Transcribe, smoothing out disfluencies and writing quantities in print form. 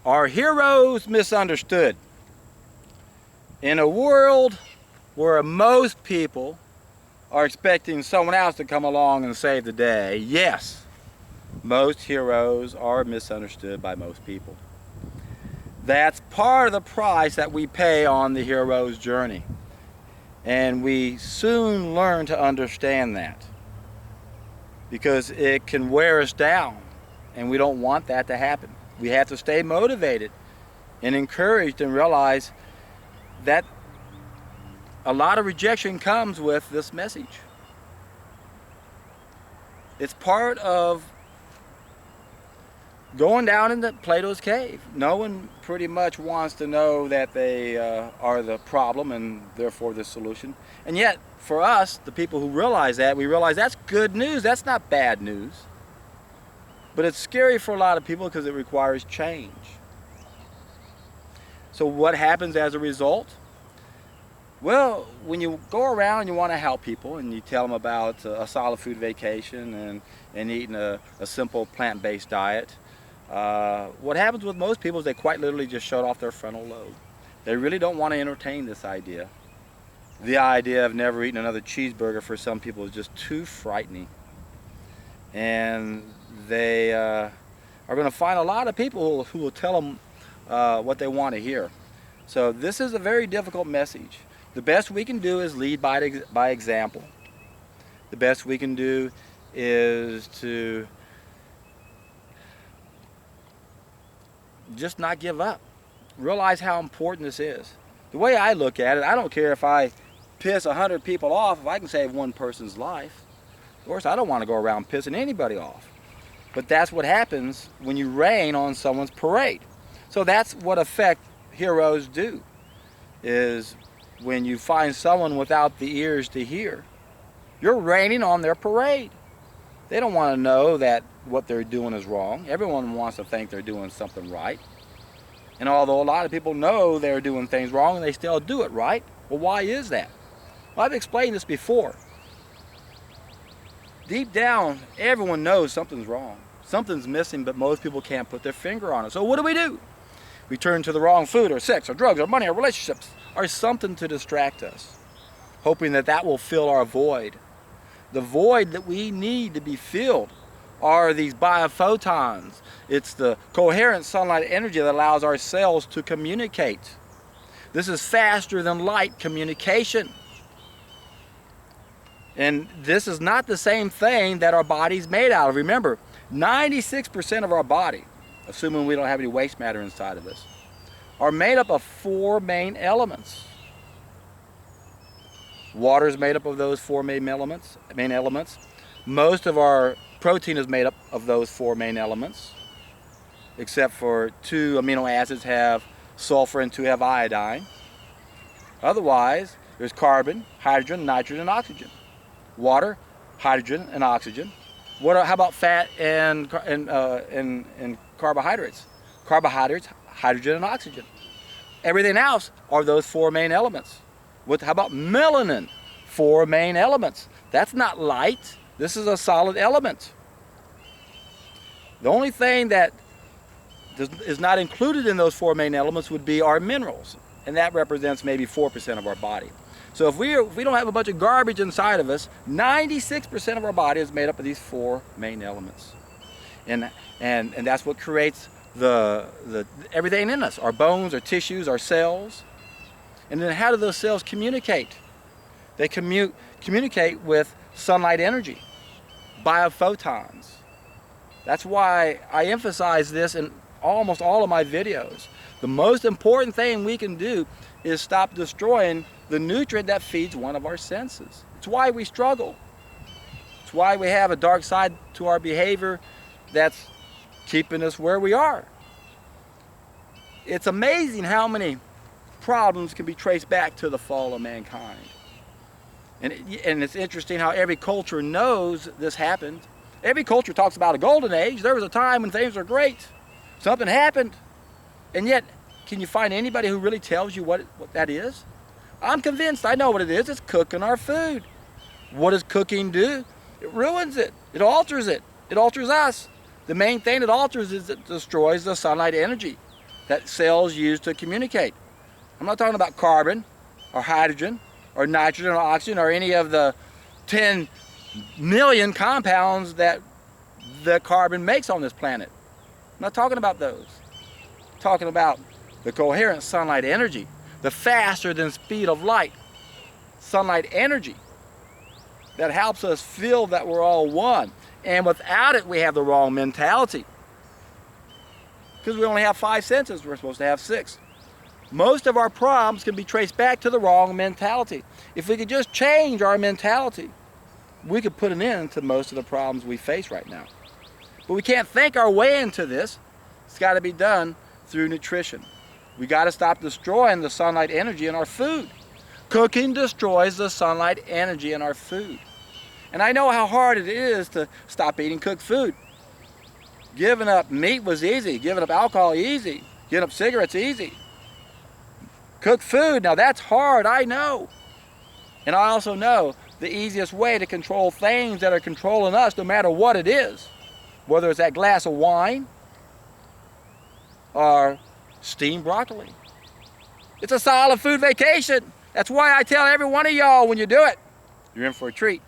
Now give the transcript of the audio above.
Are heroes misunderstood? In a world where most people are expecting someone else to come along and save the day, yes, most heroes are misunderstood by most people. That's part of the price that we pay on the hero's journey. And we soon learn to understand that, because it can wear us down, and we don't want that to happen. We have to stay motivated and encouraged and realize that a lot of rejection comes with this message. It's part of going down into Plato's cave. No one pretty much wants to know that they are the problem and therefore the solution. And yet, for us, the people who realize that, we realize that's good news. That's not bad news. But it's scary for a lot of people because it requires change. So what happens as a result? Well, when you go around and you want to help people and you tell them about a solid food vacation and eating a simple plant-based diet, what happens with most people is they quite literally just shut off their frontal lobe. They really don't want to entertain this idea. The idea of never eating another cheeseburger for some people is just too frightening. And they are going to find a lot of people who will tell them what they want to hear. So this is a very difficult message. The best we can do is lead by example. The best we can do is to just not give up. Realize how important this is. The way I look at it, I don't care if I piss 100 people off if I can save one person's life. Of course, I don't want to go around pissing anybody off. But that's what happens when you rain on someone's parade. So that's what effect heroes do, is when you find someone without the ears to hear, you're raining on their parade. They don't want to know that what they're doing is wrong. Everyone wants to think they're doing something right. And although a lot of people know they're doing things wrong, and they still do it right, well, why is that? Well, I've explained this before. Deep down, everyone knows something's wrong. Something's missing, but most people can't put their finger on it. So what do? We turn to the wrong food or sex or drugs or money or relationships or something to distract us, hoping that that will fill our void. The void that we need to be filled are these biophotons. It's the coherent sunlight energy that allows our cells to communicate. This is faster than light communication. And this is not the same thing that our body's made out of. Remember, 96% of our body, assuming we don't have any waste matter inside of us, are made up of 4 main elements. Water is made up of those 4 main elements. Most of our protein is made up of those 4 main elements, except for 2 amino acids have sulfur and 2 have iodine. Otherwise, there's carbon, hydrogen, nitrogen, and oxygen. Water, hydrogen, and oxygen. How about fat and carbohydrates? Carbohydrates, hydrogen, and oxygen. Everything else are those 4 main elements. How about melanin? 4 main elements. That's not light. This is a solid element. The only thing that is not included in those 4 main elements would be our minerals, and that represents maybe 4% of our body. So if we don't have a bunch of garbage inside of us, 96% of our body is made up of these 4 main elements, and that's what creates the everything in us: our bones, our tissues, our cells. And then how do those cells communicate? They communicate with sunlight energy, biophotons. That's why I emphasize this in almost all of my videos. The most important thing we can do is stop destroying the nutrient that feeds one of our senses. It's why we struggle. It's why we have a dark side to our behavior that's keeping us where we are. It's amazing how many problems can be traced back to the fall of mankind. And it's interesting how every culture knows this happened. Every culture talks about a golden age. There was a time when things were great. Something happened. And yet, can you find anybody who really tells you what that is? I'm convinced I know what it is. It's cooking our food. What does cooking do? It ruins it. It alters it. It alters us. The main thing it alters is it destroys the sunlight energy. that cells use to communicate. I'm not talking about carbon or hydrogen or nitrogen or oxygen or any of the 10 million compounds that the carbon makes on this planet. I'm not talking about those. I'm talking about the coherent sunlight energy, the faster than speed of light sunlight energy that helps us feel that we're all one. And without it, we have the wrong mentality. Because we only have 5 senses, we're supposed to have 6. Most of our problems can be traced back to the wrong mentality. If we could just change our mentality, we could put an end to most of the problems we face right now. But we can't think our way into this. It's got to be done through nutrition. We got to stop destroying the sunlight energy in our food. Cooking destroys the sunlight energy in our food. And I know how hard it is to stop eating cooked food. Giving up meat was easy. Giving up alcohol easy. Giving up cigarettes easy. Cooked food, now that's hard, I know. And I also know the easiest way to control things that are controlling us, no matter what it is, whether it's that glass of wine or steamed broccoli. It's a solid food vacation. That's why I tell every one of y'all, when you do it, you're in for a treat.